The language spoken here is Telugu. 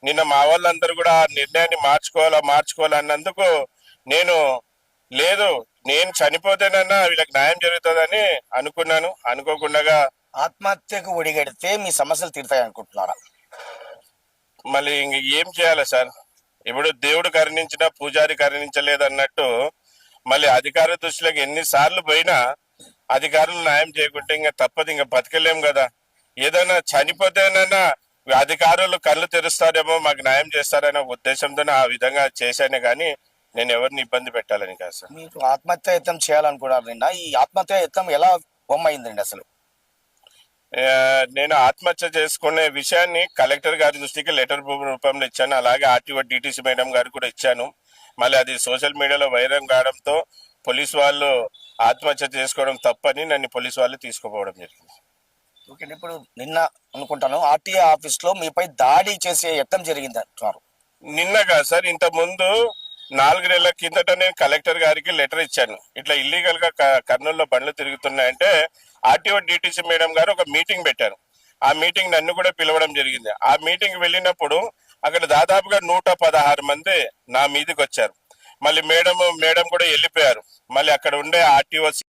నిన్న మా వాళ్ళందరూ కూడా ఆ నిర్ణయాన్ని మార్చుకోవాలన్నందుకు నేను లేదు, నేను చనిపోతేనన్నా వీళ్ళకి న్యాయం జరుగుతుందని అనుకున్నాను. అనుకోకుండా ఆత్మహత్యకు ఒడిగడితే మీ సమస్యలు తీరుతాయి అనుకుంటున్నారా? మళ్ళీ ఇంక ఏం చేయాలి సార్? ఇప్పుడు దేవుడు కరుణించినా పూజారి కరుణించలేదు అన్నట్టు మళ్ళీ అధికార దృష్టిలోకి ఎన్నిసార్లు పోయినా అధికారులు న్యాయం చేయకుంటే ఇంకా తప్పదు, ఇంకా బతకలేం కదా. ఏదైనా చనిపోతేనైనా అధికారులు కళ్ళు తెరుస్తారేమో, మాకు న్యాయం చేస్తారనే ఉద్దేశంతోనే ఆ విధంగా చేశానే కానీ నేను ఎవరిని ఇబ్బంది పెట్టాలని కాదు సార్. మీరు ఆత్మహత్య యత్నం చేయాలనుకున్నారు నిన్న. ఈ ఆత్మహత్య యత్నం ఎలా బొమ్మైందండి అసలు? నేను ఆత్మహత్య చేసుకునే విషయాన్ని కలెక్టర్ గారి దృష్టికి లెటర్ రూపంలో ఇచ్చాను. అలాగే ఆర్టీఓ డిటిసి మేడం గారు కూడా ఇచ్చాను. మళ్ళీ అది సోషల్ మీడియాలో వైరల్ కావడంతో పోలీసు వాళ్ళు ఆత్మహత్య చేసుకోవడం తప్పని నన్ను పోలీసు వాళ్ళు తీసుకుపోవడం జరిగింది. ఓకే, ఇప్పుడు నిన్న అనుకుంటాను ఆర్టీఏ ఆఫీస్ లో మీపై దాడి చేసే యత్నం జరిగింది అంటున్నారు. నిన్న కాదు సార్, ఇంత ముందు 4 నెలల కిందట నేను కలెక్టర్ గారికి లెటర్ ఇచ్చాను. ఇట్లా ఇల్లీగల్ గా కర్నూలులో బండ్లు తిరుగుతున్నాయంటే ఆర్టీఓ డిటిసి మేడం గారు ఒక మీటింగ్ పెట్టారు. ఆ మీటింగ్ నన్ను కూడా పిలవడం జరిగింది. ఆ మీటింగ్ వెళ్ళినప్పుడు అక్కడ దాదాపుగా 116 మంది నా మీదకి వచ్చారు. మళ్ళీ మేడం కూడా వెళ్ళిపోయారు. మళ్ళీ అక్కడ ఉండే ఆర్టీఓ